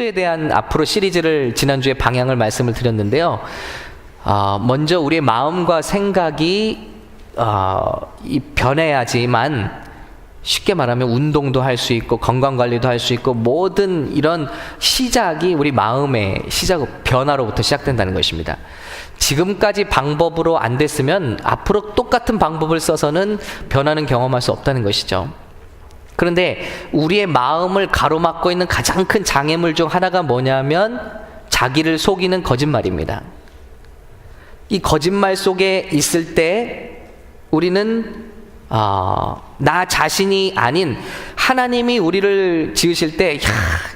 태도에 대한 앞으로 시리즈를 지난주에 방향을 말씀을 드렸는데요. 먼저 우리의 마음과 생각이 변해야지만 쉽게 말하면 운동도 할 수 있고 건강관리도 할 수 있고 모든 이런 시작이 우리 마음의 변화로부터 시작된다는 것입니다. 지금까지 방법으로 안 됐으면 앞으로 똑같은 방법을 써서는 변화는 경험할 수 없다는 것이죠. 그런데 우리의 마음을 가로막고 있는 가장 큰 장애물 중 하나가 뭐냐면 자기를 속이는 거짓말입니다. 이 거짓말 속에 있을 때 우리는 나 자신이 아닌 하나님이 우리를 지으실 때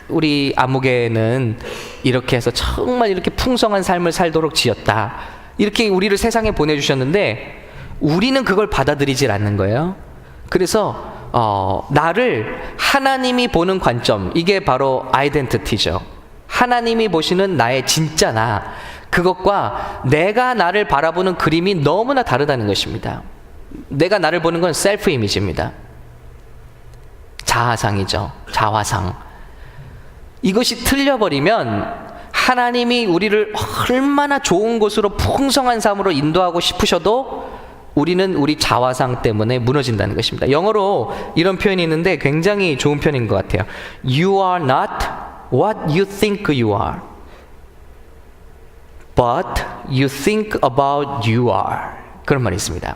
우리 아무개는 이렇게 해서 정말 이렇게 풍성한 삶을 살도록 지었다, 이렇게 우리를 세상에 보내주셨는데 우리는 그걸 받아들이질 않는 거예요. 그래서 나를 하나님이 보는 관점, 이게 바로 아이덴티티죠. 하나님이 보시는 나의 진짜 나, 그것과 내가 나를 바라보는 그림이 너무나 다르다는 것입니다. 내가 나를 보는 건 셀프 이미지입니다. 자아상이죠. 자화상. 이것이 틀려버리면 하나님이 우리를 얼마나 좋은 곳으로 풍성한 삶으로 인도하고 싶으셔도 우리는 우리 자화상 때문에 무너진다는 것입니다. 영어로 이런 표현이 있는데 굉장히 좋은 표현인 것 같아요. You are not what you think you are, but you think about you are. 그런 말이 있습니다.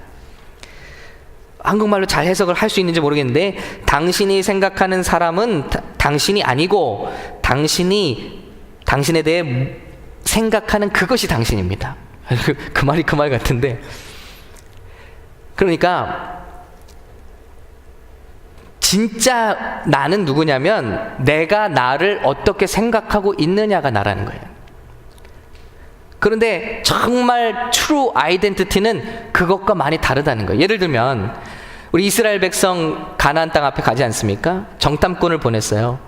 한국말로 잘 해석을 할 수 있는지 모르겠는데, 당신이 생각하는 사람은 당신이 아니고 당신에 대해 생각하는 그것이 당신입니다. 그 말이 그 말 같은데, 그러니까 진짜 나는 누구냐면 내가 나를 어떻게 생각하고 있느냐가 나라는 거예요. 그런데 정말 트루 아이덴티티는 그것과 많이 다르다는 거예요. 예를 들면 우리 이스라엘 백성 가나안 땅 앞에 가지 않습니까? 정탐꾼을 보냈어요.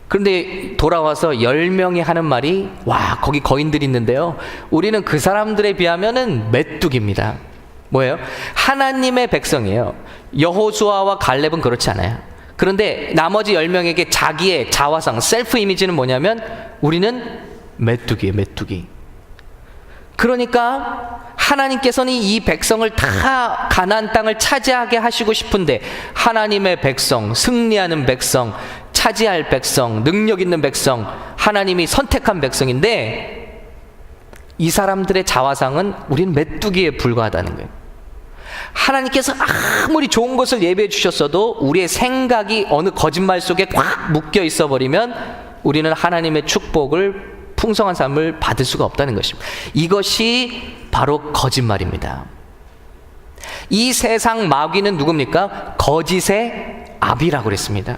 그런데 돌아와서 10명이 하는 말이, 와, 거기 거인들이 있는데요, 우리는 그 사람들에 비하면은 메뚜기입니다. 뭐예요? 하나님의 백성이에요. 여호수아와 갈렙은 그렇지 않아요. 그런데 나머지 10명에게 자기의 자화상, 셀프 이미지는 뭐냐면 우리는 메뚜기예요, 메뚜기. 그러니까 하나님께서는 이 백성을 다 가나안 땅을 차지하게 하시고 싶은데, 하나님의 백성, 승리하는 백성, 차지할 백성, 능력 있는 백성, 하나님이 선택한 백성인데 이 사람들의 자화상은 우리는 메뚜기에 불과하다는 거예요. 하나님께서 아무리 좋은 것을 예배해 주셨어도 우리의 생각이 어느 거짓말 속에 꽉 묶여 있어 버리면 우리는 하나님의 축복을, 풍성한 삶을 받을 수가 없다는 것입니다. 이것이 바로 거짓말입니다. 이 세상 마귀는 누굽니까? 거짓의 아비라고 그랬습니다.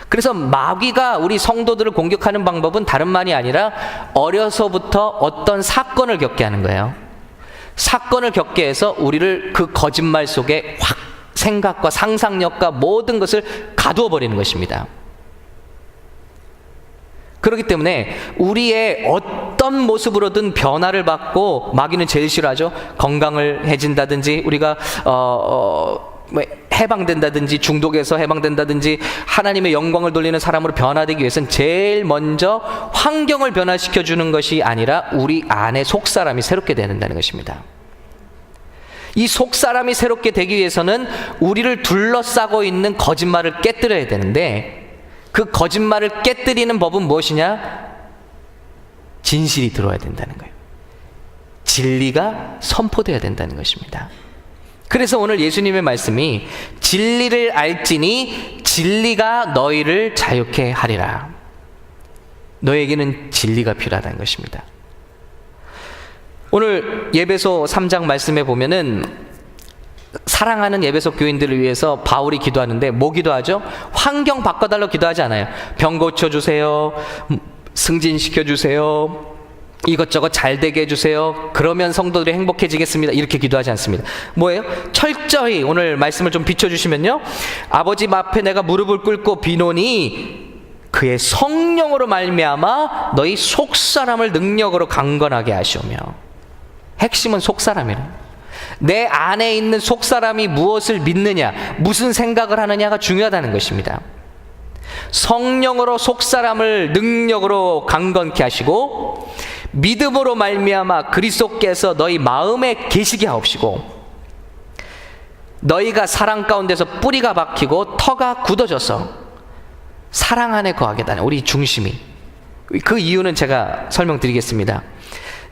그래서 마귀가 우리 성도들을 공격하는 방법은 다른 말이 아니라 어려서부터 어떤 사건을 겪게 하는 거예요. 사건을 겪게 해서 우리를 그 거짓말 속에 확 생각과 상상력과 모든 것을 가두어 버리는 것입니다. 그렇기 때문에 우리의 어떤 모습으로든 변화를 받고, 마귀는 제일 싫어하죠. 건강을 해진다든지, 우리가 해방된다든지, 중독에서 해방된다든지, 하나님의 영광을 돌리는 사람으로 변화되기 위해서는 제일 먼저 환경을 변화시켜주는 것이 아니라 우리 안에 속사람이 새롭게 된다는 것입니다. 이 속사람이 새롭게 되기 위해서는 우리를 둘러싸고 있는 거짓말을 깨뜨려야 되는데, 그 거짓말을 깨뜨리는 법은 무엇이냐? 진실이 들어야 된다는 거예요. 진리가 선포되어야 된다는 것입니다. 그래서 오늘 예수님의 말씀이 진리를 알지니 진리가 너희를 자유케 하리라. 너에게는 진리가 필요하다는 것입니다. 오늘 예배소 3장 말씀에 보면은 사랑하는 예배소 교인들을 위해서 바울이 기도하는데 뭐 기도하죠? 환경 바꿔달라고 기도하지 않아요. 병 고쳐주세요, 승진시켜주세요, 이것저것 잘 되게 해주세요, 그러면 성도들이 행복해지겠습니다, 이렇게 기도하지 않습니다. 뭐예요? 철저히 오늘 말씀을 좀 비춰주시면요, 아버지 앞에 내가 무릎을 꿇고 비노니 그의 성령으로 말미암아 너희 속사람을 능력으로 강건하게 하시오며. 핵심은 속사람이에요. 내 안에 있는 속사람이 무엇을 믿느냐, 무슨 생각을 하느냐가 중요하다는 것입니다. 성령으로 속사람을 능력으로 강건케 하시고 믿음으로 말미암아 그리스도께서 너희 마음에 계시게 하옵시고 너희가 사랑 가운데서 뿌리가 박히고 터가 굳어져서 사랑 안에 거하게 되는 우리 중심이. 그 이유는 제가 설명드리겠습니다.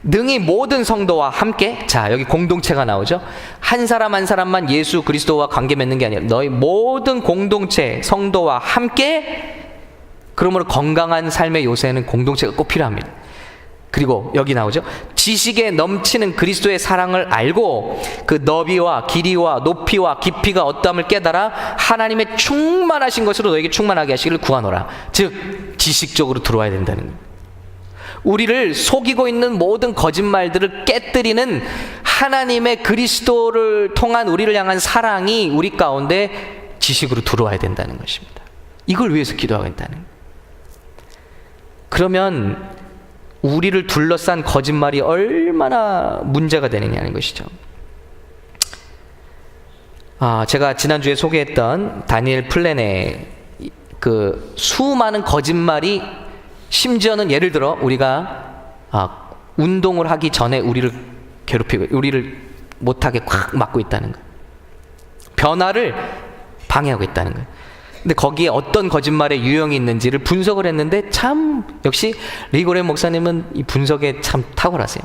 능히 모든 성도와 함께, 자 여기 공동체가 나오죠. 한 사람 한 사람만 예수 그리스도와 관계 맺는 게 아니라 너희 모든 공동체 성도와 함께, 그러므로 건강한 삶의 요새는 공동체가 꼭 필요합니다. 그리고 여기 나오죠. 지식에 넘치는 그리스도의 사랑을 알고 그 너비와 길이와 높이와 깊이가 어떠함을 깨달아 하나님의 충만하신 것으로 너에게 충만하게 하시기를 구하노라. 즉 지식적으로 들어와야 된다는 거예요. 우리를 속이고 있는 모든 거짓말들을 깨뜨리는 하나님의 그리스도를 통한 우리를 향한 사랑이 우리 가운데 지식으로 들어와야 된다는 것입니다. 이걸 위해서 기도하겠다는 거예요. 그러면 우리를 둘러싼 거짓말이 얼마나 문제가 되느냐는 것이죠. 제가 지난주에 소개했던 다니엘 플랜의 그 수많은 거짓말이, 심지어는 예를 들어 우리가 운동을 하기 전에 우리를 괴롭히고 우리를 못하게 콱 막고 있다는 거예요. 변화를 방해하고 있다는 거예요. 근데 거기에 어떤 거짓말의 유형이 있는지를 분석을 했는데 참 역시 리고렌 목사님은 이 분석에 참 탁월하세요.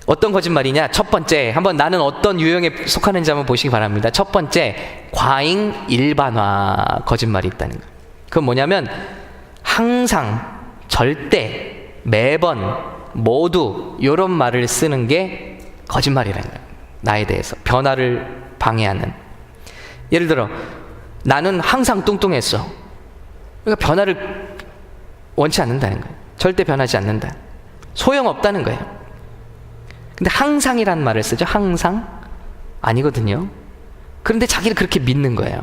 어떤 거짓말이냐? 첫 번째, 한번 나는 어떤 유형에 속하는지 한번 보시기 바랍니다. 첫 번째, 과잉 일반화 거짓말이 있다는 거예요. 그건 뭐냐면 항상, 절대, 매번, 모두 이런 말을 쓰는 게 거짓말이라는 거예요. 나에 대해서 변화를 방해하는. 예를 들어 나는 항상 뚱뚱했어. 그러니까 변화를 원치 않는다는 거예요. 절대 변하지 않는다. 소용없다는 거예요. 근데 항상이란 말을 쓰죠. 항상 아니거든요. 그런데 자기를 그렇게 믿는 거예요.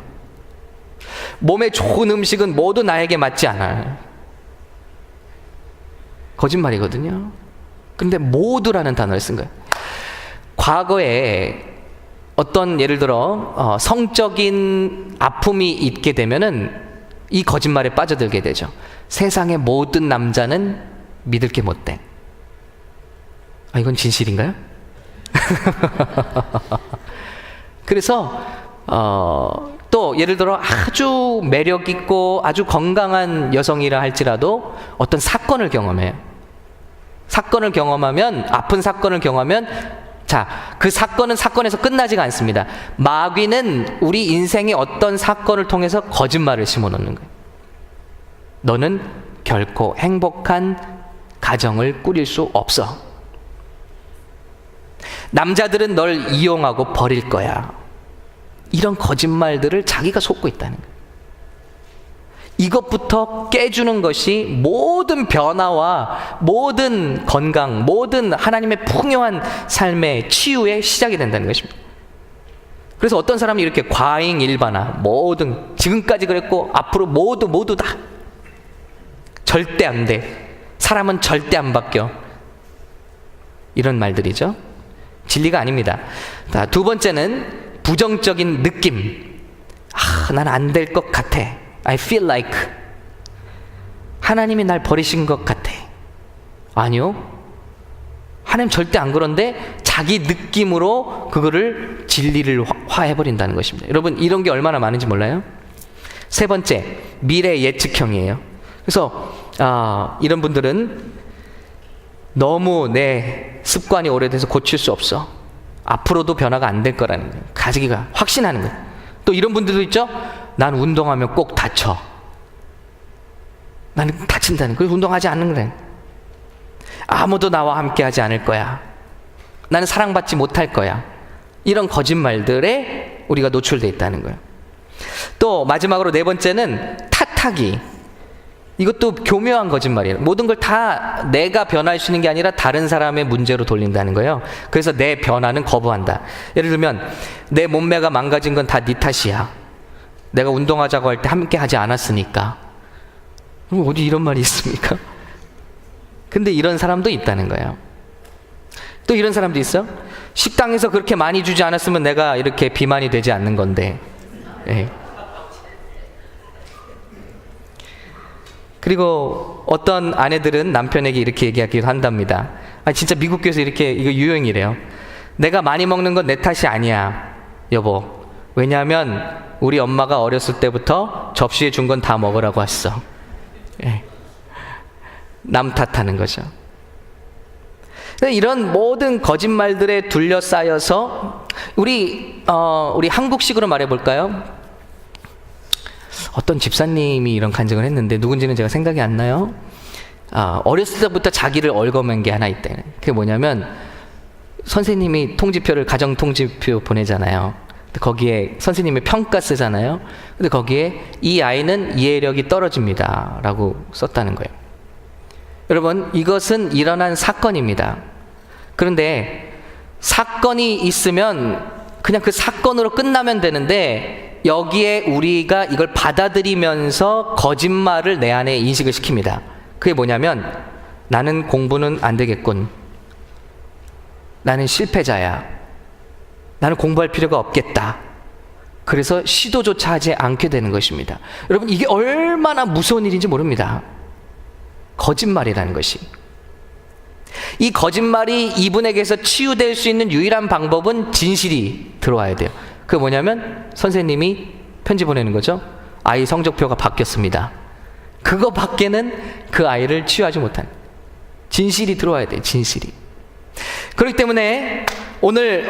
몸에 좋은 음식은 모두 나에게 맞지 않아요. 거짓말이거든요. 그런데 모두라는 단어를 쓴 거예요. 과거에 어떤 예를 들어 성적인 아픔이 있게 되면은 이 거짓말에 빠져들게 되죠. 세상의 모든 남자는 믿을 게 못돼. 이건 진실인가요? 그래서 또 예를 들어 아주 매력 있고 아주 건강한 여성이라 할지라도 어떤 사건을 경험해요. 사건을 경험하면, 아픈 사건을 경험하면, 자, 그 사건은 사건에서 끝나지가 않습니다. 마귀는 우리 인생의 어떤 사건을 통해서 거짓말을 심어놓는 거예요. 너는 결코 행복한 가정을 꾸릴 수 없어. 남자들은 널 이용하고 버릴 거야. 이런 거짓말들을 자기가 속고 있다는 거예요. 이것부터 깨주는 것이 모든 변화와 모든 건강, 모든 하나님의 풍요한 삶의 치유의 시작이 된다는 것입니다. 그래서 어떤 사람이 이렇게 과잉 일반화, 모든, 지금까지 그랬고 앞으로 모두 다 절대 안 돼, 사람은 절대 안 바뀌어, 이런 말들이죠. 진리가 아닙니다. 두 번째는 부정적인 느낌. 난 안 될 것 같아. I feel like. 하나님이 날 버리신 것 같아. 아니요. 하나님 절대 안 그런데 자기 느낌으로 그거를 진리를 화해버린다는 것입니다. 여러분, 이런 게 얼마나 많은지 몰라요? 세 번째, 미래 예측형이에요. 그래서 이런 분들은 너무 내 습관이 오래돼서 고칠 수 없어. 앞으로도 변화가 안 될 거라는 거예요. 자기가 확신하는 거예요. 또 이런 분들도 있죠. 난 운동하면 꼭 다쳐. 나는 다친다는 거예요. 운동하지 않는 거예요. 아무도 나와 함께 하지 않을 거야. 나는 사랑받지 못할 거야. 이런 거짓말들에 우리가 노출되어 있다는 거예요. 또 마지막으로 네 번째는 탓하기. 이것도 교묘한 거짓말이에요. 모든 걸 다 내가 변할 수 있는 게 아니라 다른 사람의 문제로 돌린다는 거예요. 그래서 내 변화는 거부한다. 예를 들면 내 몸매가 망가진 건 다 네 탓이야. 내가 운동하자고 할 때 함께 하지 않았으니까. 어디 이런 말이 있습니까? 근데 이런 사람도 있다는 거예요. 또 이런 사람도 있어. 식당에서 그렇게 많이 주지 않았으면 내가 이렇게 비만이 되지 않는 건데. 네. 그리고 어떤 아내들은 남편에게 이렇게 얘기하기도 한답니다. 진짜 미국 교회에서 이렇게 이거 유행이래요. 내가 많이 먹는 건 내 탓이 아니야, 여보. 왜냐하면 우리 엄마가 어렸을 때부터 접시에 준 건 다 먹으라고 했어. 예. 남 탓하는 거죠. 이런 모든 거짓말들에 둘러싸여서 우리 한국식으로 말해볼까요? 어떤 집사님이 이런 간증을 했는데 누군지는 제가 생각이 안 나요. 어렸을 때부터 자기를 얽어맨 게 하나 있다. 그게 뭐냐면 선생님이 통지표를 가정 통지표 보내잖아요. 거기에 선생님의 평가 쓰잖아요. 근데 거기에 이 아이는 이해력이 떨어집니다 라고 썼다는 거예요. 여러분, 이것은 일어난 사건입니다. 그런데 사건이 있으면 그냥 그 사건으로 끝나면 되는데 여기에 우리가 이걸 받아들이면서 거짓말을 내 안에 인식을 시킵니다. 그게 뭐냐면 나는 공부는 안 되겠군. 나는 실패자야. 나는 공부할 필요가 없겠다. 그래서 시도조차 하지 않게 되는 것입니다. 여러분, 이게 얼마나 무서운 일인지 모릅니다. 거짓말이라는 것이. 이 거짓말이 이분에게서 치유될 수 있는 유일한 방법은 진실이 들어와야 돼요. 그게 뭐냐면 선생님이 편지 보내는 거죠. 아이 성적표가 바뀌었습니다. 그거밖에는 그 아이를 치유하지 못하는, 진실이 들어와야 돼요. 진실이. 그렇기 때문에 오늘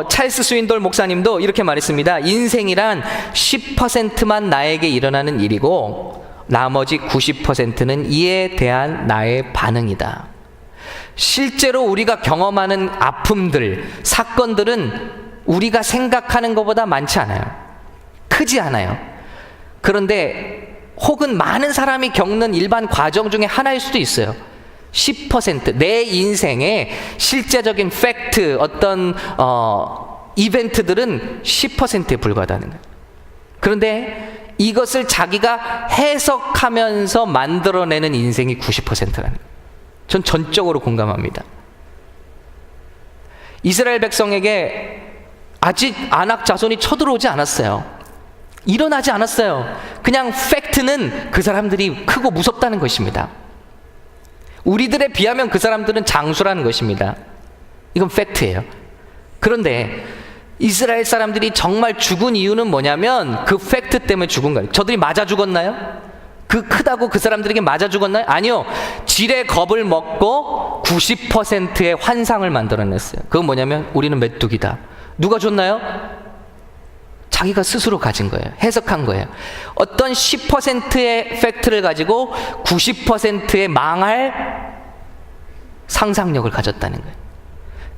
찰스 스윈돌 목사님도 이렇게 말했습니다. 인생이란 10%만 나에게 일어나는 일이고 나머지 90%는 이에 대한 나의 반응이다. 실제로 우리가 경험하는 아픔들, 사건들은 우리가 생각하는 것보다 많지 않아요. 크지 않아요. 그런데 혹은 많은 사람이 겪는 일반 과정 중에 하나일 수도 있어요. 10%, 내 인생의 실제적인 팩트, 어떤 이벤트들은 10%에 불과하다는 거예요. 그런데 이것을 자기가 해석하면서 만들어내는 인생이 90%라는 거예요. 전 전적으로 공감합니다. 이스라엘 백성에게 아직 아낙 자손이 쳐들어오지 않았어요. 일어나지 않았어요. 그냥 팩트는 그 사람들이 크고 무섭다는 것입니다. 우리들에 비하면 그 사람들은 장수라는 것입니다. 이건 팩트예요. 그런데 이스라엘 사람들이 정말 죽은 이유는 뭐냐면 그 팩트 때문에 죽은 거예요. 저들이 맞아 죽었나요? 그 크다고 그 사람들에게 맞아 죽었나요? 아니요. 질의 겁을 먹고 90%의 환상을 만들어냈어요. 그건 뭐냐면 우리는 메뚜기다. 누가 줬나요? 자기가 스스로 가진 거예요. 해석한 거예요. 어떤 10%의 팩트를 가지고 90%의 망할 상상력을 가졌다는 거예요.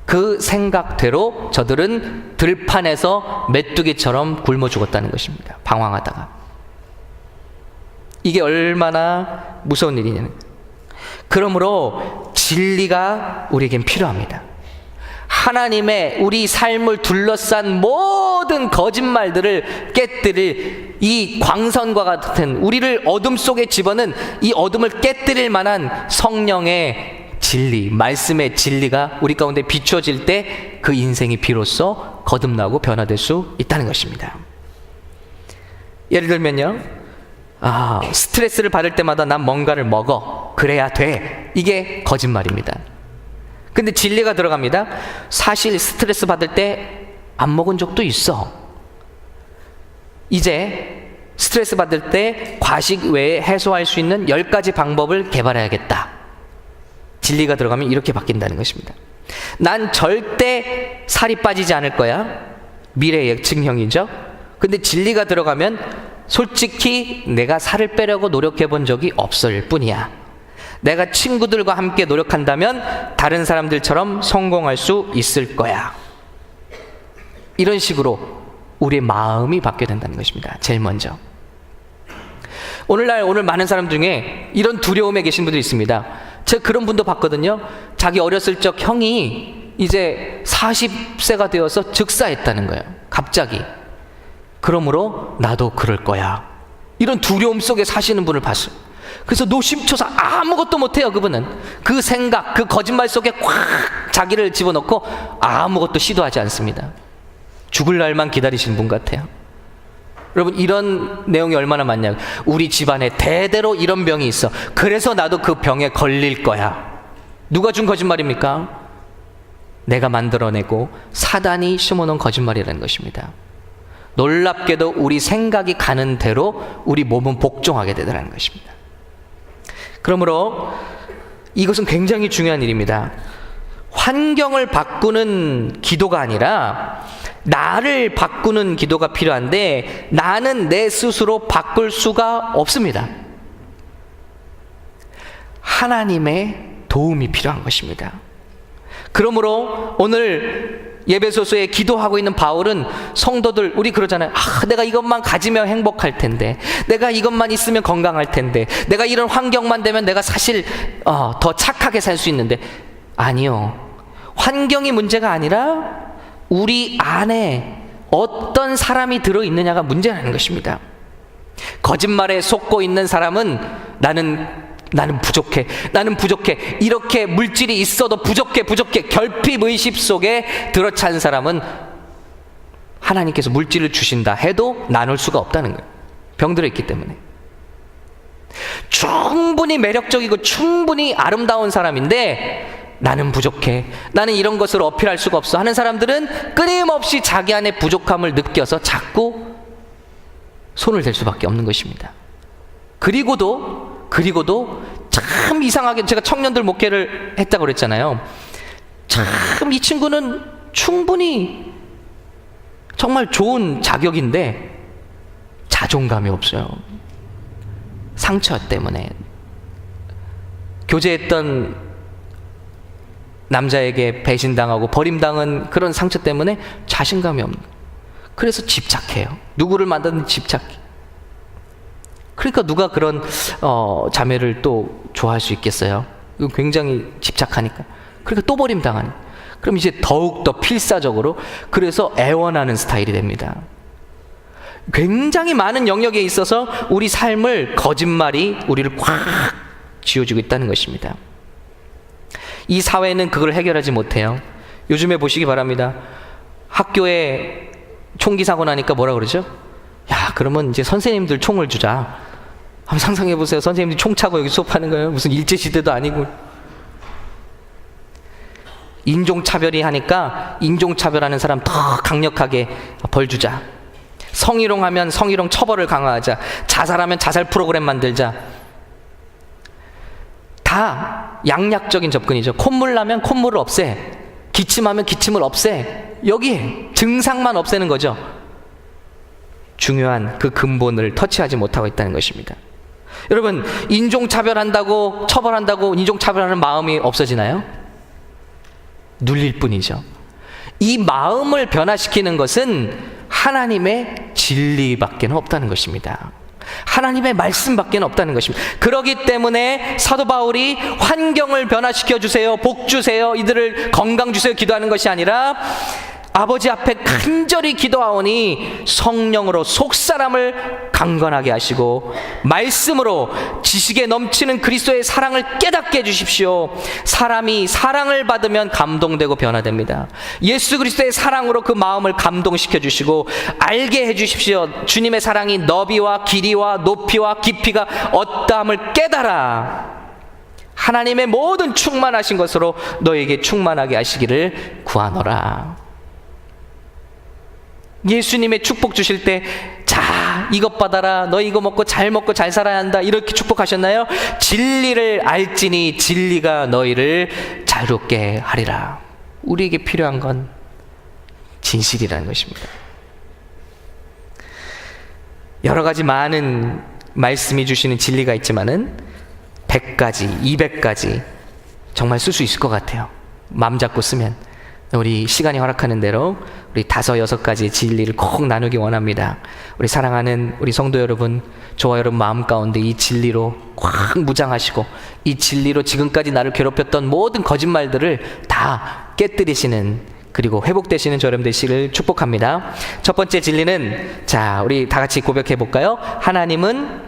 그 생각대로 저들은 들판에서 메뚜기처럼 굶어 죽었다는 것입니다. 방황하다가. 이게 얼마나 무서운 일이냐는. 그러므로 진리가 우리에겐 필요합니다. 하나님의 우리 삶을 둘러싼 모든 거짓말들을 깨뜨릴 이 광선과 같은, 우리를 어둠 속에 집어넣은 이 어둠을 깨뜨릴 만한 성령의 진리, 말씀의 진리가 우리 가운데 비춰질 때 그 인생이 비로소 거듭나고 변화될 수 있다는 것입니다. 예를 들면요, 스트레스를 받을 때마다 난 뭔가를 먹어, 그래야 돼. 이게 거짓말입니다. 근데 진리가 들어갑니다. 사실 스트레스 받을 때 안 먹은 적도 있어. 이제 스트레스 받을 때 과식 외에 해소할 수 있는 10가지 방법을 개발해야겠다. 진리가 들어가면 이렇게 바뀐다는 것입니다. 난 절대 살이 빠지지 않을 거야. 미래 예측형이죠. 근데 진리가 들어가면 솔직히 내가 살을 빼려고 노력해 본 적이 없을 뿐이야. 내가 친구들과 함께 노력한다면 다른 사람들처럼 성공할 수 있을 거야. 이런 식으로 우리의 마음이 바뀌어야 된다는 것입니다. 제일 먼저. 오늘 많은 사람 중에 이런 두려움에 계신 분들이 있습니다. 제가 그런 분도 봤거든요. 자기 어렸을 적 형이 이제 40세가 되어서 즉사했다는 거예요. 갑자기. 그러므로 나도 그럴 거야. 이런 두려움 속에 사시는 분을 봤어요. 그래서 노심초사 아무것도 못해요. 그분은 그 생각, 그 거짓말 속에 꽉 자기를 집어넣고 아무것도 시도하지 않습니다. 죽을 날만 기다리시는 분 같아요. 여러분, 이런 내용이 얼마나 많냐. 우리 집안에 대대로 이런 병이 있어. 그래서 나도 그 병에 걸릴 거야. 누가 준 거짓말입니까? 내가 만들어내고 사단이 심어놓은 거짓말이라는 것입니다. 놀랍게도 우리 생각이 가는 대로 우리 몸은 복종하게 되더라는 것입니다. 그러므로 이것은 굉장히 중요한 일입니다. 환경을 바꾸는 기도가 아니라 나를 바꾸는 기도가 필요한데, 나는 내 스스로 바꿀 수가 없습니다. 하나님의 도움이 필요한 것입니다. 그러므로 오늘 예배소서에 기도하고 있는 바울은 성도들, 우리 그러잖아요. 내가 이것만 가지면 행복할 텐데, 내가 이것만 있으면 건강할 텐데, 내가 이런 환경만 되면 내가 사실 더 착하게 살 수 있는데. 아니요, 환경이 문제가 아니라 우리 안에 어떤 사람이 들어있느냐가 문제라는 것입니다. 거짓말에 속고 있는 사람은 나는 부족해, 나는 부족해, 이렇게 물질이 있어도 부족해 결핍 의식 속에 들어찬 사람은 하나님께서 물질을 주신다 해도 나눌 수가 없다는 거예요. 병들어 있기 때문에. 충분히 매력적이고 충분히 아름다운 사람인데 나는 부족해, 나는 이런 것을 어필할 수가 없어 하는 사람들은 끊임없이 자기 안에 부족함을 느껴서 자꾸 손을 댈 수밖에 없는 것입니다. 그리고도 참 이상하게, 제가 청년들 목회를 했다고 그랬잖아요. 참 이 친구는 충분히 정말 좋은 자격인데 자존감이 없어요. 상처 때문에. 교제했던 남자에게 배신당하고 버림당한 그런 상처 때문에 자신감이 없는 거예요. 그래서 집착해요. 누구를 만나든 집착해. 그러니까 누가 그런 자매를 또 좋아할 수 있겠어요? 굉장히 집착하니까. 그러니까 또 버림당하니. 그럼 이제 더욱더 필사적으로, 그래서 애원하는 스타일이 됩니다. 굉장히 많은 영역에 있어서 우리 삶을 거짓말이 우리를 꽉 쥐어주고 있다는 것입니다. 이 사회는 그걸 해결하지 못해요. 요즘에 보시기 바랍니다. 학교에 총기 사고 나니까 뭐라 그러죠? 야, 그러면 이제 선생님들 총을 주자. 한번 상상해 보세요. 선생님들이 총 차고 여기 수업하는 거예요. 무슨 일제시대도 아니고. 인종차별이 하니까 인종차별하는 사람 더 강력하게 벌 주자. 성희롱하면 성희롱 처벌을 강화하자. 자살하면 자살 프로그램 만들자. 다 양약적인 접근이죠. 콧물 나면 콧물을 없애, 기침하면 기침을 없애. 여기에 증상만 없애는 거죠. 중요한 그 근본을 터치하지 못하고 있다는 것입니다. 여러분, 인종차별한다고, 처벌한다고 인종차별하는 마음이 없어지나요? 눌릴 뿐이죠. 이 마음을 변화시키는 것은 하나님의 진리밖에 없다는 것입니다. 하나님의 말씀밖에 없다는 것입니다. 그렇기 때문에 사도 바울이 환경을 변화시켜 주세요, 복 주세요, 이들을 건강 주세요 기도하는 것이 아니라 아버지 앞에 간절히 기도하오니 성령으로 속사람을 강건하게 하시고 말씀으로 지식에 넘치는 그리스도의 사랑을 깨닫게 해주십시오. 사람이 사랑을 받으면 감동되고 변화됩니다. 예수 그리스도의 사랑으로 그 마음을 감동시켜 주시고 알게 해주십시오. 주님의 사랑이 너비와 길이와 높이와 깊이가 어떠함을 깨달아 하나님의 모든 충만하신 것으로 너에게 충만하게 하시기를 구하노라. 예수님의 축복 주실 때, 자, 이것 받아라, 너 이거 먹고 잘 살아야 한다, 이렇게 축복하셨나요? 진리를 알지니 진리가 너희를 자유롭게 하리라. 우리에게 필요한 건 진실이라는 것입니다. 여러 가지 많은 말씀이 주시는 진리가 있지만은 100가지, 200가지 정말 쓸 수 있을 것 같아요. 마음 잡고 쓰면. 우리 시간이 허락하는 대로 우리 5, 6가지 진리를 꼭 나누기 원합니다. 우리 사랑하는 우리 성도 여러분, 저와 여러분 마음 가운데 이 진리로 꽉 무장하시고 이 진리로 지금까지 나를 괴롭혔던 모든 거짓말들을 다 깨뜨리시는, 그리고 회복되시는 저 여러분 되시기를 축복합니다. 첫 번째 진리는, 자, 우리 다 같이 고백해 볼까요? 하나님은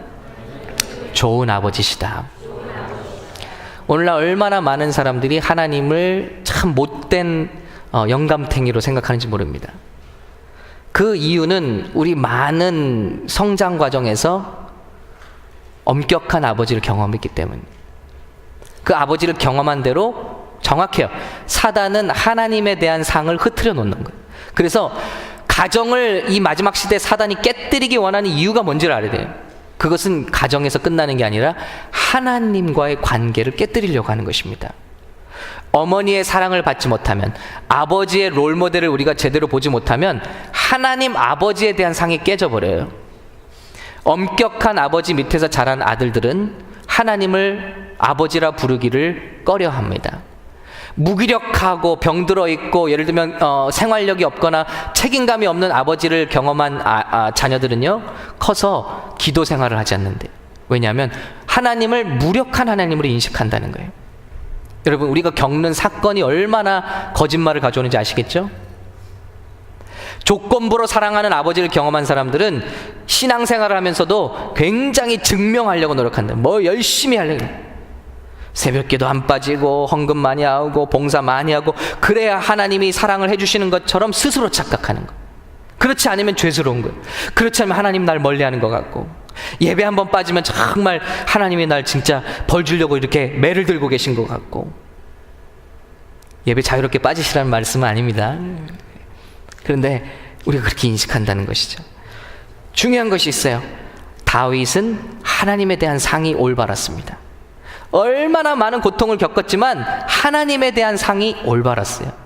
좋은 아버지시다. 오늘날 얼마나 많은 사람들이 하나님을 참 못된 영감탱이로 생각하는지 모릅니다. 그 이유는 우리 많은 성장 과정에서 엄격한 아버지를 경험했기 때문. 그 아버지를 경험한 대로 정확해요. 사단은 하나님에 대한 상을 흐트려 놓는 거예요. 그래서 가정을 이 마지막 시대에 사단이 깨뜨리기 원하는 이유가 뭔지를 알아야 돼요. 그것은 가정에서 끝나는 게 아니라 하나님과의 관계를 깨뜨리려고 하는 것입니다. 어머니의 사랑을 받지 못하면, 아버지의 롤모델을 우리가 제대로 보지 못하면 하나님 아버지에 대한 상이 깨져버려요. 엄격한 아버지 밑에서 자란 아들들은 하나님을 아버지라 부르기를 꺼려합니다. 무기력하고 병들어 있고 예를 들면 생활력이 없거나 책임감이 없는 아버지를 경험한 자녀들은요, 커서 기도 생활을 하지 않는데. 왜냐하면 하나님을 무력한 하나님으로 인식한다는 거예요. 여러분, 우리가 겪는 사건이 얼마나 거짓말을 가져오는지 아시겠죠? 조건부로 사랑하는 아버지를 경험한 사람들은 신앙생활을 하면서도 굉장히 증명하려고 노력한다. 뭐 열심히 하려고. 새벽기도 안 빠지고 헌금 많이 하고 봉사 많이 하고, 그래야 하나님이 사랑을 해주시는 것처럼 스스로 착각하는 거. 그렇지 않으면 죄스러운 거예요. 그렇지 않으면 하나님 날 멀리하는 것 같고, 예배 한번 빠지면 정말 하나님이 날 진짜 벌 주려고 이렇게 매를 들고 계신 것 같고. 예배 자유롭게 빠지시라는 말씀은 아닙니다. 그런데 우리가 그렇게 인식한다는 것이죠. 중요한 것이 있어요. 다윗은 하나님에 대한 상이 올바랐습니다. 얼마나 많은 고통을 겪었지만 하나님에 대한 상이 올바랐어요.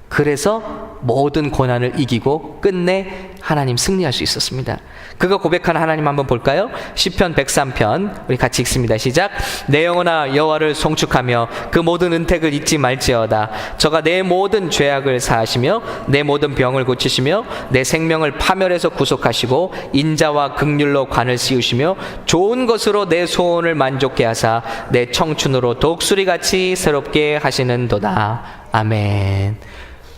그래서 모든 고난을 이기고 끝내 하나님 승리할 수 있었습니다. 그가 고백하는 하나님 한번 볼까요? 시편 103편 우리 같이 읽습니다. 시작. 내 영혼아 여호와를 송축하며 그 모든 은택을 잊지 말지어다. 저가 내 모든 죄악을 사하시며 내 모든 병을 고치시며 내 생명을 파멸에서 구속하시고 인자와 긍휼로 관을 씌우시며 좋은 것으로 내 소원을 만족케 하사 내 청춘으로 독수리같이 새롭게 하시는도다. 아멘.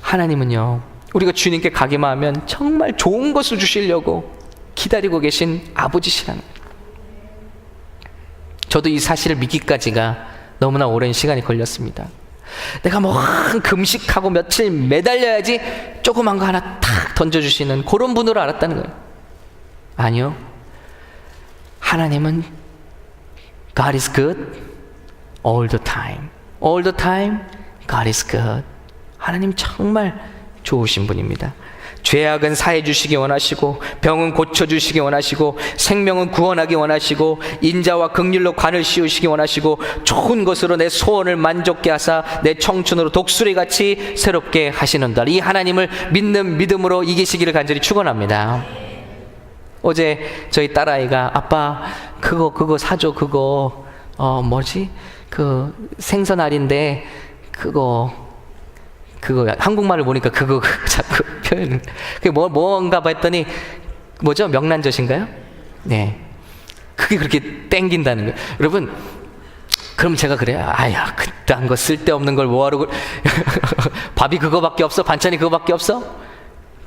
하나님은요, 우리가 주님께 가기만 하면 정말 좋은 것을 주시려고 기다리고 계신 아버지시라는 거예요. 저도 이 사실을 믿기까지가 너무나 오랜 시간이 걸렸습니다. 내가 뭐 금식하고 며칠 매달려야지 조그만 거 하나 탁 던져주시는 그런 분으로 알았다는 거예요. 아니요, 하나님은 God is good all the time. All the time God is good. 하나님 정말 좋으신 분입니다. 죄악은 사해 주시기 원하시고 병은 고쳐 주시기 원하시고 생명은 구원하기 원하시고 인자와 긍휼로 관을 씌우시기 원하시고 좋은 것으로 내 소원을 만족케 하사 내 청춘으로 독수리같이 새롭게 하시는다. 이 하나님을 믿는 믿음으로 이기시기를 간절히 축원합니다. 어제 저희 딸아이가 아빠 그거 사줘. 그거 뭐지? 그 생선알인데 그거 한국말을 보니까 그거 자꾸 표현을 그게 뭔가 봐 했더니 뭐죠? 명란젓인가요? 네, 그게 그렇게 땡긴다는 거예요. 여러분, 그럼 제가 그래요. 아야, 그딴 거 쓸데없는 걸 뭐하러 밥이 그거밖에 없어? 반찬이 그거밖에 없어?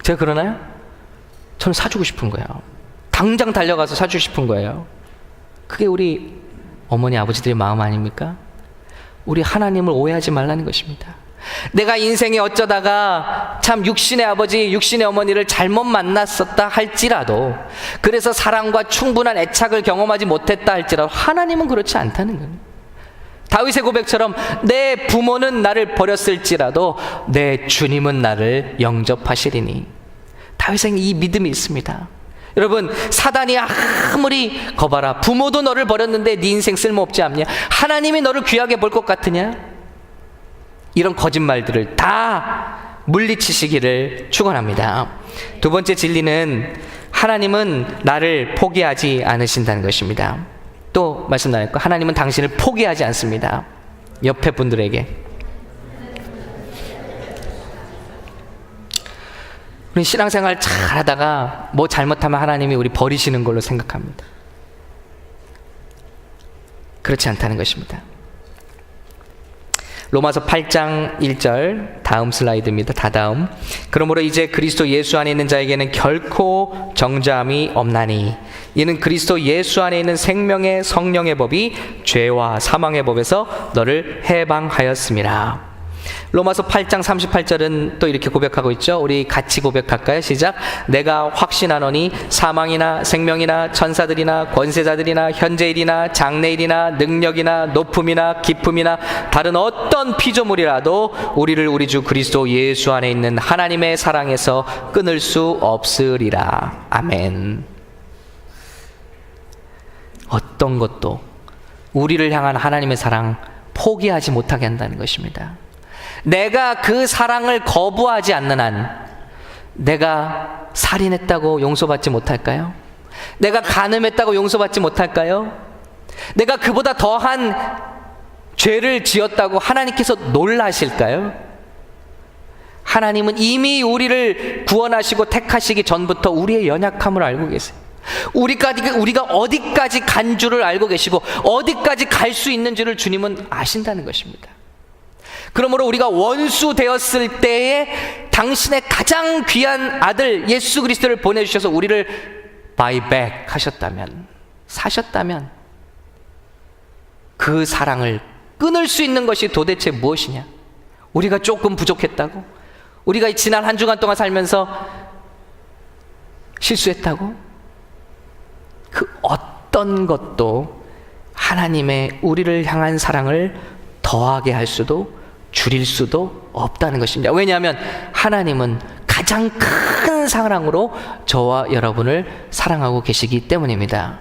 제가 그러나요? 저는 사주고 싶은 거예요. 당장 달려가서 사주고 싶은 거예요. 그게 우리 어머니 아버지들의 마음 아닙니까? 우리 하나님을 오해하지 말라는 것입니다. 내가 인생에 어쩌다가 참 육신의 아버지, 육신의 어머니를 잘못 만났었다 할지라도, 그래서 사랑과 충분한 애착을 경험하지 못했다 할지라도 하나님은 그렇지 않다는 거예요. 다윗의 고백처럼 내 부모는 나를 버렸을지라도 내 주님은 나를 영접하시리니. 다윗은 이 믿음이 있습니다. 여러분, 사단이 아무리 거봐라, 부모도 너를 버렸는데 네 인생 쓸모없지 않냐, 하나님이 너를 귀하게 볼 것 같으냐, 이런 거짓말들을 다 물리치시기를 축원합니다. 두 번째 진리는 하나님은 나를 포기하지 않으신다는 것입니다. 또 말씀 나눌까? 하나님은 당신을 포기하지 않습니다. 옆에 분들에게, 우리 신앙생활 잘 하다가 뭐 잘못하면 하나님이 우리 버리시는 걸로 생각합니다. 그렇지 않다는 것입니다. 로마서 8장 1절, 다음 슬라이드입니다. 다다음. 그러므로 이제 그리스도 예수 안에 있는 자에게는 결코 정죄함이 없나니 이는 그리스도 예수 안에 있는 생명의 성령의 법이 죄와 사망의 법에서 너를 해방하였음이라. 로마서 8장 38절은 또 이렇게 고백하고 있죠. 우리 같이 고백할까요? 시작. 내가 확신하노니 사망이나 생명이나 천사들이나 권세자들이나 현재일이나 장래일이나 능력이나 높음이나 깊음이나 다른 어떤 피조물이라도 우리를 우리 주 그리스도 예수 안에 있는 하나님의 사랑에서 끊을 수 없으리라. 아멘. 어떤 것도 우리를 향한 하나님의 사랑 포기하지 못하게 한다는 것입니다. 내가 그 사랑을 거부하지 않는 한 내가 살인했다고 용서받지 못할까요? 내가 간음했다고 용서받지 못할까요? 내가 그보다 더한 죄를 지었다고 하나님께서 놀라실까요? 하나님은 이미 우리를 구원하시고 택하시기 전부터 우리의 연약함을 알고 계세요. 우리가 어디까지 간 줄을 알고 계시고 어디까지 갈 수 있는지를 주님은 아신다는 것입니다. 그러므로 우리가 원수 되었을 때에 당신의 가장 귀한 아들 예수 그리스도를 보내주셔서 우리를 바이백 하셨다면, 사셨다면 그 사랑을 끊을 수 있는 것이 도대체 무엇이냐? 우리가 조금 부족했다고? 우리가 지난 한 주간 동안 살면서 실수했다고? 그 어떤 것도 하나님의 우리를 향한 사랑을 더하게 할 수도 줄일 수도 없다는 것입니다. 왜냐하면 하나님은 가장 큰 사랑으로 저와 여러분을 사랑하고 계시기 때문입니다.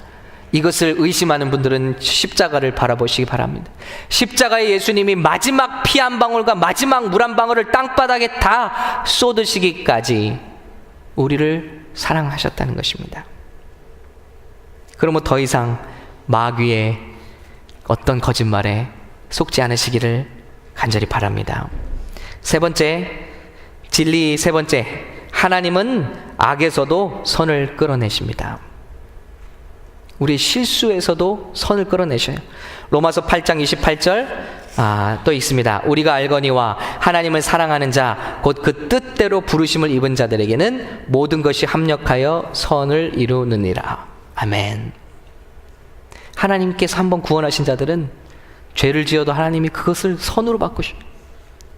이것을 의심하는 분들은 십자가를 바라보시기 바랍니다. 십자가에 예수님이 마지막 피 한 방울과 마지막 물 한 방울을 땅바닥에 다 쏟으시기까지 우리를 사랑하셨다는 것입니다. 그러면 더 이상 마귀의 어떤 거짓말에 속지 않으시기를 간절히 바랍니다. 세 번째, 진리 세 번째, 하나님은 악에서도 선을 끌어내십니다. 우리 실수에서도 선을 끌어내셔요. 로마서 8장 28절 또 있습니다. 우리가 알거니와 하나님을 사랑하는 자 곧 그 뜻대로 부르심을 입은 자들에게는 모든 것이 합력하여 선을 이루느니라. 아멘. 하나님께서 한번 구원하신 자들은 죄를 지어도 하나님이 그것을 선으로 바꾸셔.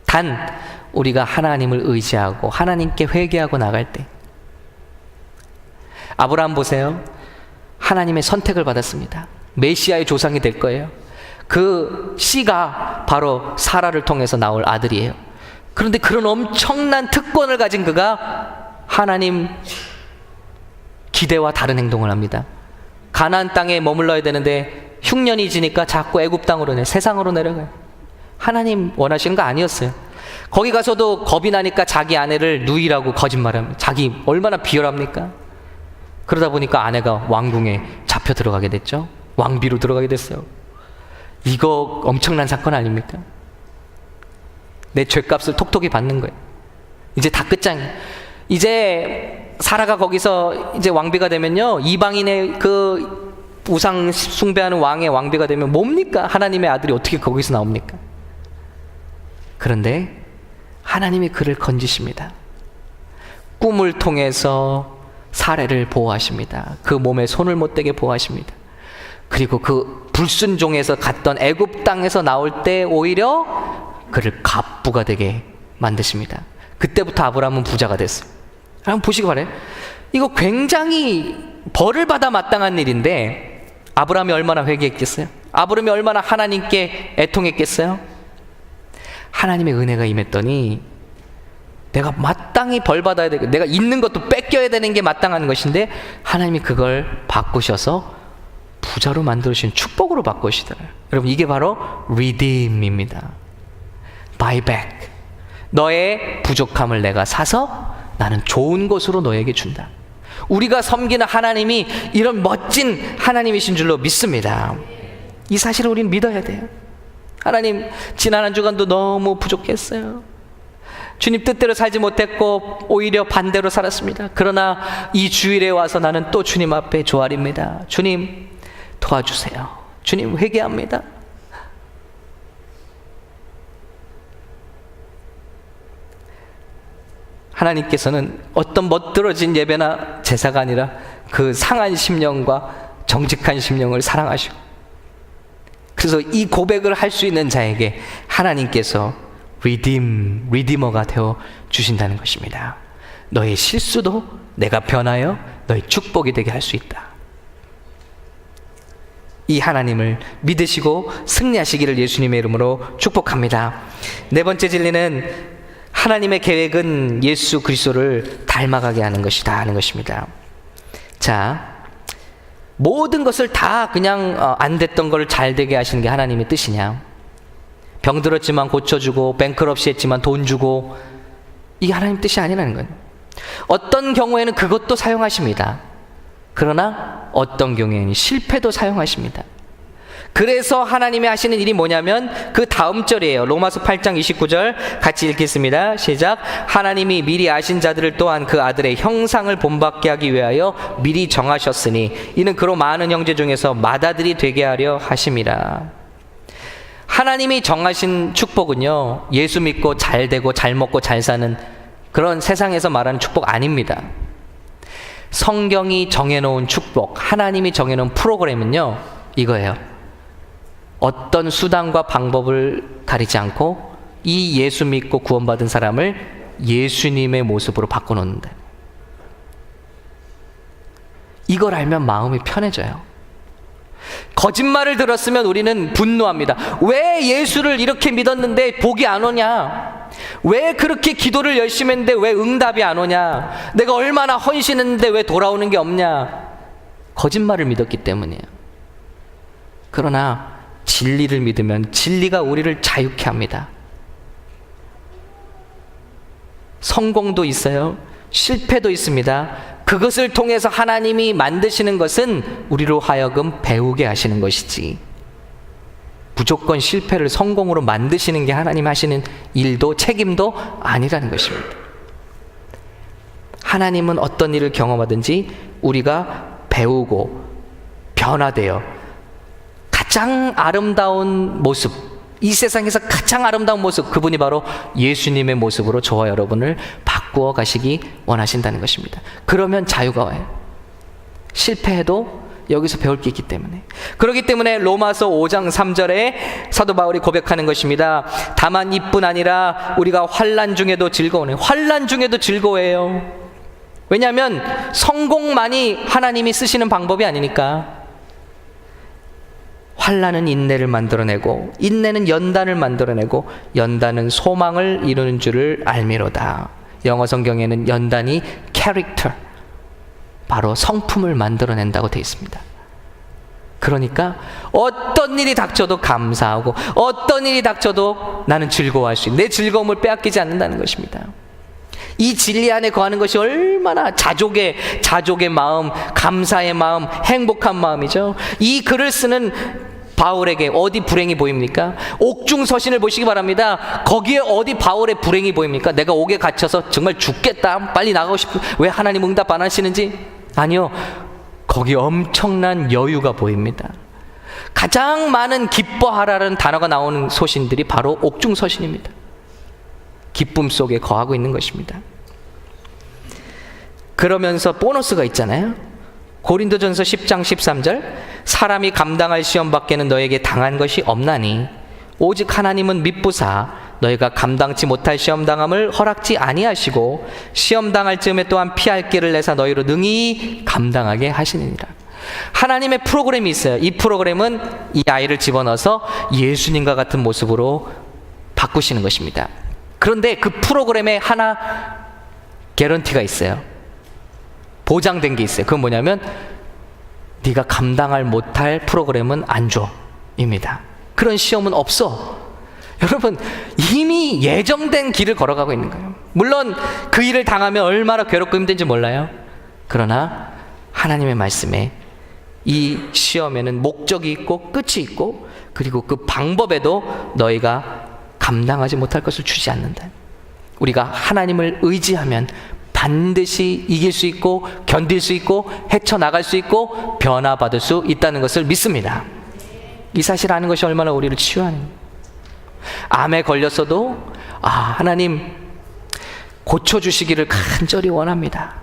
단 우리가 하나님을 의지하고 하나님께 회개하고 나갈 때, 아브라함 보세요. 하나님의 선택을 받았습니다. 메시아의 조상이 될 거예요. 그 씨가 바로 사라를 통해서 나올 아들이에요. 그런데 그런 엄청난 특권을 가진 그가 하나님 기대와 다른 행동을 합니다. 가나안 땅에 머물러야 되는데 흉년이 지니까 자꾸 애굽 땅으로 세상으로 내려가요. 하나님 원하시는 거 아니었어요. 거기 가서도 겁이 나니까 자기 아내를 누이라고 거짓말합니다. 자기 얼마나 비열합니까? 그러다 보니까 아내가 왕궁에 잡혀 들어가게 됐죠. 왕비로 들어가게 됐어요. 이거 엄청난 사건 아닙니까? 내 죄값을 톡톡히 받는 거예요. 이제 다 끝장이에요. 이제 사라가 거기서 이제 왕비가 되면요, 이방인의 그 우상 숭배하는 왕의 왕비가 되면 뭡니까? 하나님의 아들이 어떻게 거기서 나옵니까? 그런데 하나님이 그를 건지십니다. 꿈을 통해서 사례를 보호하십니다. 그 몸에 손을 못 대게 보호하십니다. 그리고 그 불순종에서 갔던 애굽 땅에서 나올 때 오히려 그를 갑부가 되게 만드십니다. 그때부터 아브라함은 부자가 됐어요. 한번 보시기 바래요. 이거 굉장히 벌을 받아 마땅한 일인데 아브라함이 얼마나 회개했겠어요? 아브라함이 얼마나 하나님께 애통했겠어요? 하나님의 은혜가 임했더니 내가 마땅히 벌 받아야 되고 내가 있는 것도 뺏겨야 되는 게 마땅한 것인데 하나님이 그걸 바꾸셔서 부자로 만들어주신 축복으로 바꾸시더라고요. 여러분, 이게 바로 redeem입니다. buy back. 너의 부족함을 내가 사서 나는 좋은 것으로 너에게 준다. 우리가 섬기는 하나님이 이런 멋진 하나님이신 줄로 믿습니다. 이 사실을 우리는 믿어야 돼요. 하나님, 지난 한 주간도 너무 부족했어요. 주님 뜻대로 살지 못했고 오히려 반대로 살았습니다. 그러나 이 주일에 와서 나는 또 주님 앞에 조아립니다. 주님 도와주세요. 주님 회개합니다. 하나님께서는 어떤 멋들어진 예배나 제사가 아니라 그 상한 심령과 정직한 심령을 사랑하시고, 그래서 이 고백을 할 수 있는 자에게 하나님께서 리디머가 되어 주신다는 것입니다. 너의 실수도 내가 변하여 너의 축복이 되게 할 수 있다. 이 하나님을 믿으시고 승리하시기를 예수님의 이름으로 축복합니다. 네 번째 진리는 하나님의 계획은 예수 그리스도를 닮아가게 하는 것이다 하는 것입니다. 자, 모든 것을 다 그냥 안 됐던 걸 잘 되게 하시는 게 하나님의 뜻이냐? 병들었지만 고쳐주고 뱅크럽시 했지만 돈 주고, 이게 하나님 뜻이 아니라는 거예요. 어떤 경우에는 그것도 사용하십니다. 그러나 어떤 경우에는 실패도 사용하십니다. 그래서 하나님이 하시는 일이 뭐냐면 그 다음 절이에요. 로마서 8장 29절 같이 읽겠습니다. 시작. 하나님이 미리 아신 자들을 또한 그 아들의 형상을 본받게 하기 위하여 미리 정하셨으니 이는 그로 많은 형제 중에서 맏아들이 되게 하려 하심이라. 하나님이 정하신 축복은요, 예수 믿고 잘 되고 잘 먹고 잘 사는 그런 세상에서 말하는 축복 아닙니다. 성경이 정해놓은 축복, 하나님이 정해놓은 프로그램은요, 이거예요. 어떤 수단과 방법을 가리지 않고 이 예수 믿고 구원받은 사람을 예수님의 모습으로 바꿔놓는다. 이걸 알면 마음이 편해져요. 거짓말을 들었으면 우리는 분노합니다. 왜 예수를 이렇게 믿었는데 복이 안 오냐? 왜 그렇게 기도를 열심히 했는데 왜 응답이 안 오냐? 내가 얼마나 헌신했는데 왜 돌아오는 게 없냐? 거짓말을 믿었기 때문이에요. 그러나 진리를 믿으면 진리가 우리를 자유케 합니다. 성공도 있어요. 실패도 있습니다. 그것을 통해서 하나님이 만드시는 것은 우리로 하여금 배우게 하시는 것이지, 무조건 실패를 성공으로 만드시는 게 하나님 하시는 일도 책임도 아니라는 것입니다. 하나님은 어떤 일을 경험하든지 우리가 배우고 변화되어 가장 아름다운 모습, 이 세상에서 가장 아름다운 모습, 그분이 바로 예수님의 모습으로 저와 여러분을 바꾸어 가시기 원하신다는 것입니다. 그러면 자유가 와요. 실패해도 여기서 배울 게 있기 때문에. 그렇기 때문에 로마서 5장 3절에 사도 바울이 고백하는 것입니다. 다만 이뿐 아니라 우리가 환난 중에도 즐거워해요. 환난 중에도 즐거워해요. 왜냐하면 성공만이 하나님이 쓰시는 방법이 아니니까. 환난은 인내를 만들어내고 인내는 연단을 만들어내고 연단은 소망을 이루는 줄을 알미로다. 영어 성경에는 연단이 character, 바로 성품을 만들어낸다고 되어 있습니다. 그러니까 어떤 일이 닥쳐도 감사하고 어떤 일이 닥쳐도 나는 즐거워할 수 있는, 내 즐거움을 빼앗기지 않는다는 것입니다. 이 진리 안에 거하는 것이 얼마나 자족의 마음, 감사의 마음, 행복한 마음이죠. 이 글을 쓰는 바울에게 어디 불행이 보입니까? 옥중서신을 보시기 바랍니다. 거기에 어디 바울의 불행이 보입니까? 내가 옥에 갇혀서 정말 죽겠다, 빨리 나가고 싶어, 왜 하나님 응답 안 하시는지? 아니요, 거기 엄청난 여유가 보입니다. 가장 많은 기뻐하라는 단어가 나오는 소신들이 바로 옥중서신입니다. 기쁨 속에 거하고 있는 것입니다. 그러면서 보너스가 있잖아요. 고린도전서 10장 13절, 사람이 감당할 시험 밖에는 너에게 당한 것이 없나니 오직 하나님은 미쁘사 너희가 감당치 못할 시험 당함을 허락지 아니하시고 시험 당할 즈음에 또한 피할 길을 내사 너희로 능히 감당하게 하시느니라. 하나님의 프로그램이 있어요. 이 프로그램은 이 아이를 집어넣어서 예수님과 같은 모습으로 바꾸시는 것입니다. 그런데 그 프로그램에 하나 개런티가 있어요. 보장된 게 있어요. 그건 뭐냐면 네가 감당할 못할 프로그램은 안 줘 입니다. 그런 시험은 없어. 여러분, 이미 예정된 길을 걸어가고 있는 거예요. 물론 그 일을 당하면 얼마나 괴롭고 힘든지 몰라요. 그러나 하나님의 말씀에 이 시험에는 목적이 있고 끝이 있고, 그리고 그 방법에도 너희가 감당하지 못할 것을 주지 않는다. 우리가 하나님을 의지하면 반드시 이길 수 있고 견딜 수 있고 헤쳐나갈 수 있고 변화받을 수 있다는 것을 믿습니다. 이 사실 아는 것이 얼마나 우리를 치유하는, 암에 걸렸어도 하나님 고쳐주시기를 간절히 원합니다.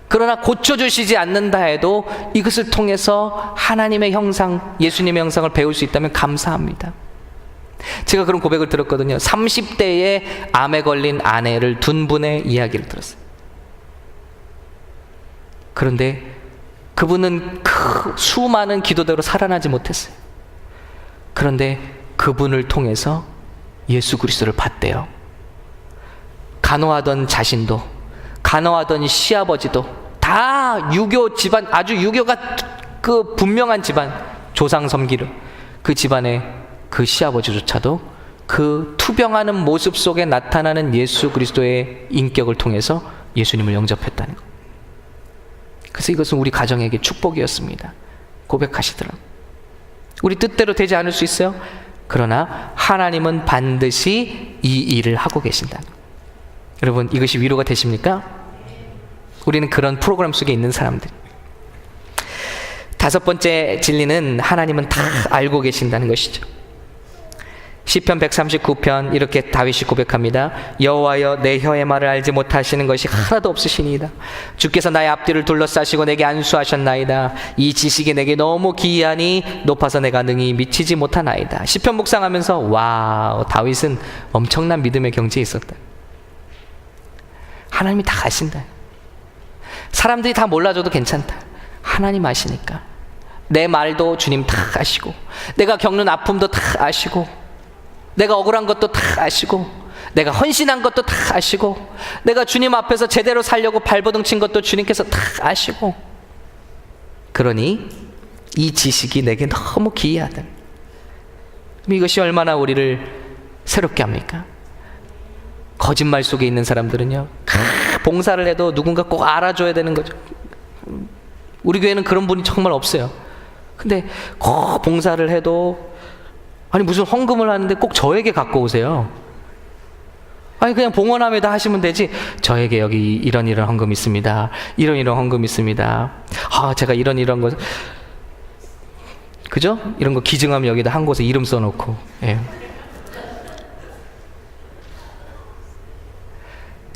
그러나 고쳐주시지 않는다 해도 이것을 통해서 하나님의 형상, 예수님의 형상을 배울 수 있다면 감사합니다. 제가 그런 고백을 들었거든요. 30대에 암에 걸린 아내를 둔 분의 이야기를 들었어요. 그런데 그분은 그 수많은 기도대로 살아나지 못했어요. 그런데 그분을 통해서 예수 그리스도를 봤대요. 간호하던 자신도, 간호하던 시아버지도 다 유교 집안, 아주 유교가 그 분명한 집안, 조상 섬기를, 그 집안의 그 시아버지조차도 그 투병하는 모습 속에 나타나는 예수 그리스도의 인격을 통해서 예수님을 영접했다는 것. 그래서 이것은 우리 가정에게 축복이었습니다. 고백하시더라고요. 우리 뜻대로 되지 않을 수 있어요. 그러나 하나님은 반드시 이 일을 하고 계신다. 여러분, 이것이 위로가 되십니까? 우리는 그런 프로그램 속에 있는 사람들. 다섯 번째 진리는 하나님은 다 알고 계신다는 것이죠. 시편 139편 이렇게 다윗이 고백합니다. 여호와여, 내 혀의 말을 알지 못하시는 것이 하나도 없으시니이다. 주께서 나의 앞뒤를 둘러싸시고 내게 안수하셨나이다. 이 지식이 내게 너무 기이하니 높아서 내가 능히 미치지 못하나이다. 시편 묵상하면서 와우, 다윗은 엄청난 믿음의 경지에 있었다. 하나님이 다 아신다. 사람들이 다 몰라줘도 괜찮다. 하나님 아시니까. 내 말도 주님 다 아시고, 내가 겪는 아픔도 다 아시고, 내가 억울한 것도 다 아시고, 내가 헌신한 것도 다 아시고, 내가 주님 앞에서 제대로 살려고 발버둥 친 것도 주님께서 다 아시고, 그러니 이 지식이 내게 너무 기이하다. 이것이 얼마나 우리를 새롭게 합니까? 거짓말 속에 있는 사람들은요, 봉사를 해도 누군가 꼭 알아줘야 되는 거죠. 우리 교회는 그런 분이 정말 없어요. 근데 꼭 봉사를 해도, 아니 무슨 헌금을 하는데 꼭 저에게 갖고 오세요. 아니 그냥 봉헌함에다 하시면 되지. 저에게 여기 이런 헌금 있습니다. 이런 헌금 있습니다. 아, 제가 이런 거, 그죠? 이런 거 기증하면 여기다 한 곳에 이름 써놓고. 예.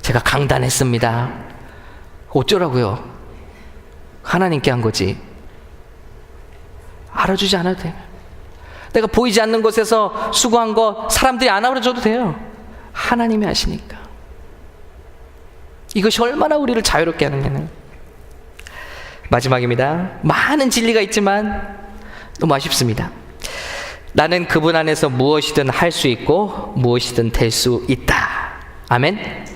제가 강단했습니다. 어쩌라고요? 하나님께 한 거지. 알아주지 않아도 돼요. 내가 보이지 않는 곳에서 수고한 거 사람들이 안 알아줘도 돼요. 하나님이 아시니까. 이것이 얼마나 우리를 자유롭게 하느냐는. 마지막입니다. 많은 진리가 있지만 너무 아쉽습니다. 나는 그분 안에서 무엇이든 할 수 있고 무엇이든 될 수 있다. 아멘.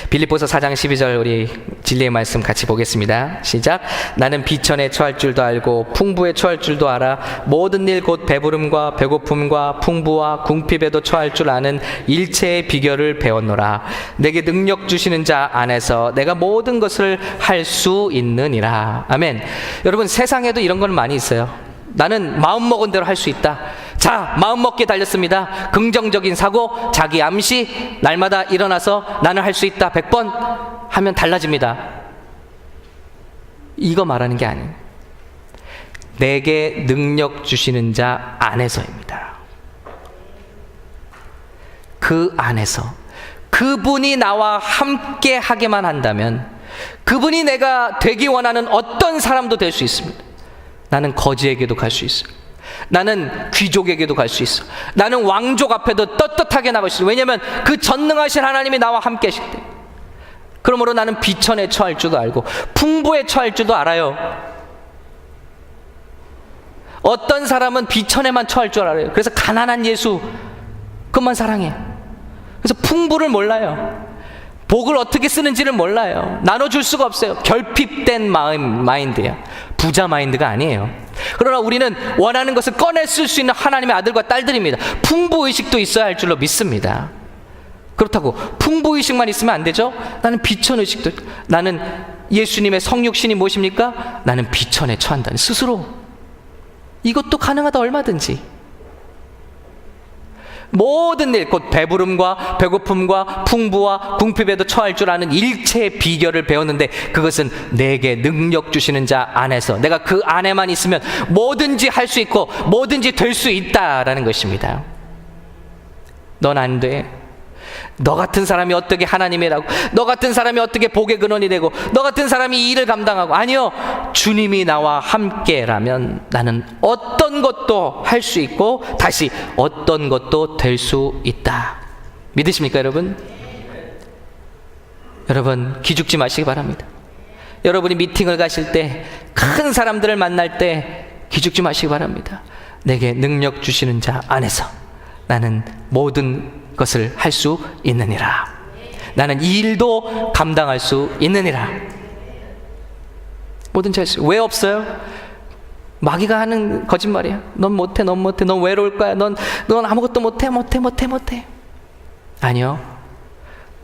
빌립보서 4장 12절 우리 진리의 말씀 같이 보겠습니다. 시작. 나는 비천에 처할 줄도 알고 풍부에 처할 줄도 알아 모든 일 곧 배부름과 배고픔과 풍부와 궁핍에도 처할 줄 아는 일체의 비결을 배웠노라. 내게 능력 주시는 자 안에서 내가 모든 것을 할 수 있느니라. 아멘. 여러분, 세상에도 이런 건 많이 있어요. 나는 마음먹은 대로 할 수 있다. 자, 마음먹기에 달렸습니다. 긍정적인 사고, 자기 암시, 날마다 일어나서 나는 할 수 있다 100번 하면 달라집니다. 이거 말하는 게 아니에요. 내게 능력 주시는 자 안에서입니다. 그 안에서 그분이 나와 함께 하게만 한다면, 그분이 내가 되기 원하는 어떤 사람도 될 수 있습니다. 나는 거지에게도 갈 수 있어. 나는 귀족에게도 갈 수 있어. 나는 왕족 앞에도 떳떳하게 나갈 수 있어. 왜냐하면 그 전능하신 하나님이 나와 함께 하실 때. 그러므로 나는 비천에 처할 줄도 알고 풍부에 처할 줄도 알아요. 어떤 사람은 비천에만 처할 줄 알아요. 그래서 가난한 예수 그것만 사랑해. 그래서 풍부를 몰라요. 복을 어떻게 쓰는지를 몰라요. 나눠줄 수가 없어요. 결핍된 마인드야. 부자 마인드가 아니에요. 그러나 우리는 원하는 것을 꺼내 쓸 수 있는 하나님의 아들과 딸들입니다. 풍부의식도 있어야 할 줄로 믿습니다. 그렇다고 풍부의식만 있으면 안 되죠. 나는 비천의식도, 나는 예수님의 성육신이 무엇입니까? 나는 비천에 처한다는 스스로. 이것도 가능하다. 얼마든지. 모든 일, 곧 배부름과 배고픔과 풍부와 궁핍에도 처할 줄 아는 일체의 비결을 배웠는데, 그것은 내게 능력 주시는 자 안에서, 내가 그 안에만 있으면 뭐든지 할 수 있고 뭐든지 될 수 있다라는 것입니다. 넌 안 돼. 너 같은 사람이 어떻게 하나님이라고, 너 같은 사람이 어떻게 복의 근원이 되고, 너 같은 사람이 이 일을 감당하고. 아니요, 주님이 나와 함께라면 나는 어떤 어떤 것도 할 수 있고 다시 어떤 것도 될 수 있다. 믿으십니까, 여러분? 여러분, 기죽지 마시기 바랍니다. 여러분이 미팅을 가실 때, 큰 사람들을 만날 때 기죽지 마시기 바랍니다. 내게 능력 주시는 자 안에서 나는 모든 것을 할 수 있느니라. 나는 이 일도 감당할 수 있느니라. 뭐든지 할 수. 왜 없어요? 마귀가 하는 거짓말이야. 넌 못해, 넌 못해, 넌 외로울 거야. 넌 아무것도 못해. 아니요.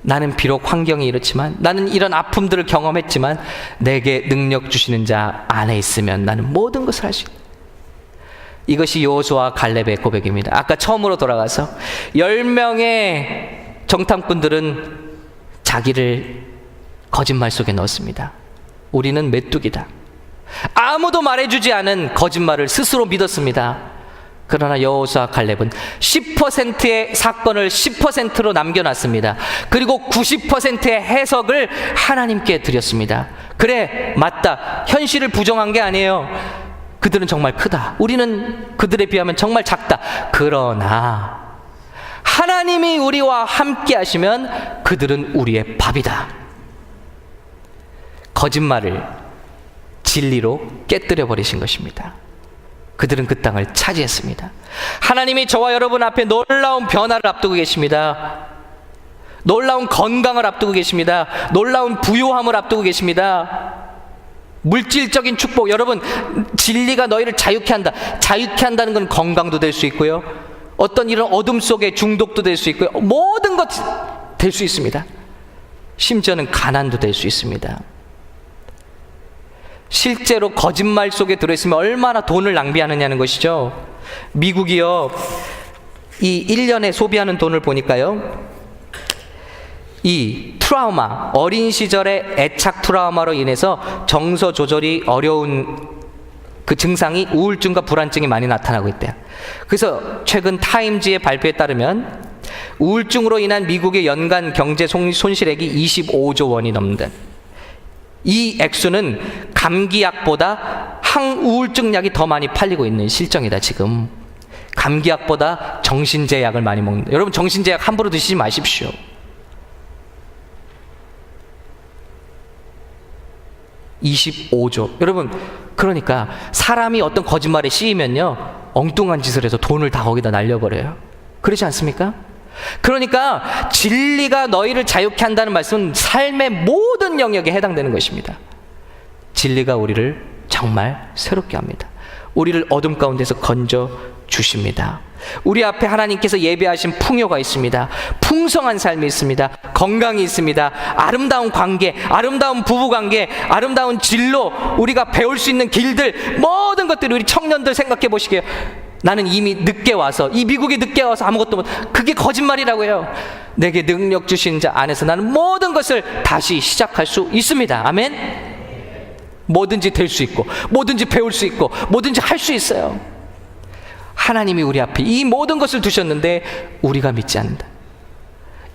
나는 비록 환경이 이렇지만, 나는 이런 아픔들을 경험했지만, 내게 능력 주시는 자 안에 있으면 나는 모든 것을 할 수 있다. 이것이 여호수아와 갈렙의 고백입니다. 아까 처음으로 돌아가서 10명의 정탐꾼들은 자기를 거짓말 속에 넣었습니다. 우리는 메뚜기다. 아무도 말해주지 않은 거짓말을 스스로 믿었습니다. 그러나 여호수아 갈렙은 10%의 사건을 10%로 남겨놨습니다. 그리고 90%의 해석을 하나님께 드렸습니다. 그래, 맞다. 현실을 부정한 게 아니에요. 그들은 정말 크다. 우리는 그들에 비하면 정말 작다. 그러나 하나님이 우리와 함께 하시면 그들은 우리의 밥이다. 거짓말을 진리로 깨뜨려 버리신 것입니다. 그들은 그 땅을 차지했습니다. 하나님이 저와 여러분 앞에 놀라운 변화를 앞두고 계십니다. 놀라운 건강을 앞두고 계십니다. 놀라운 부요함을 앞두고 계십니다. 물질적인 축복. 여러분, 진리가 너희를 자유케 한다. 자유케 한다는 건 건강도 될 수 있고요, 어떤 이런 어둠 속에 중독도 될 수 있고요, 모든 것 될 수 있습니다. 심지어는 가난도 될 수 있습니다. 실제로 거짓말 속에 들어있으면 얼마나 돈을 낭비하느냐는 것이죠. 미국이요, 이 1년에 소비하는 돈을 보니까요, 이 트라우마, 어린 시절의 애착 트라우마로 인해서 정서 조절이 어려운 그 증상이 우울증과 불안증이 많이 나타나고 있대요. 그래서 최근 타임지의 발표에 따르면 우울증으로 인한 미국의 연간 경제 손실액이 25조 원이 넘는다. 이 액수는 감기약보다 항우울증 약이 더 많이 팔리고 있는 실정이다. 지금 감기약보다 정신제약을 많이 먹는다. 여러분, 정신제약 함부로 드시지 마십시오. 25조. 여러분, 그러니까 사람이 어떤 거짓말에 씌이면요, 엉뚱한 짓을 해서 돈을 다 거기다 날려버려요. 그렇지 않습니까? 그러니까 진리가 너희를 자유케 한다는 말씀은 삶의 모든 영역에 해당되는 것입니다. 진리가 우리를 정말 새롭게 합니다. 우리를 어둠 가운데서 건져 주십니다. 우리 앞에 하나님께서 예배하신 풍요가 있습니다. 풍성한 삶이 있습니다. 건강이 있습니다. 아름다운 관계, 아름다운 부부관계, 아름다운 진로, 우리가 배울 수 있는 길들, 모든 것들을 우리 청년들 생각해 보시게요. 나는 이미 늦게 와서, 이 미국에 늦게 와서 아무것도 못, 그게 거짓말이라고 해요. 내게 능력 주신 자 안에서 나는 모든 것을 다시 시작할 수 있습니다. 아멘. 뭐든지 될 수 있고, 뭐든지 배울 수 있고, 뭐든지 할 수 있어요. 하나님이 우리 앞에 이 모든 것을 두셨는데 우리가 믿지 않는다.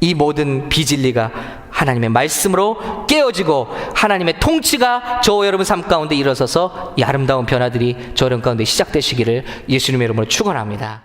이 모든 비진리가 하나님의 말씀으로 깨어지고 하나님의 통치가 저와 여러분 삶 가운데 일어서서 이 아름다운 변화들이 저 여러분 가운데 시작되시기를 예수님의 이름으로 축원합니다.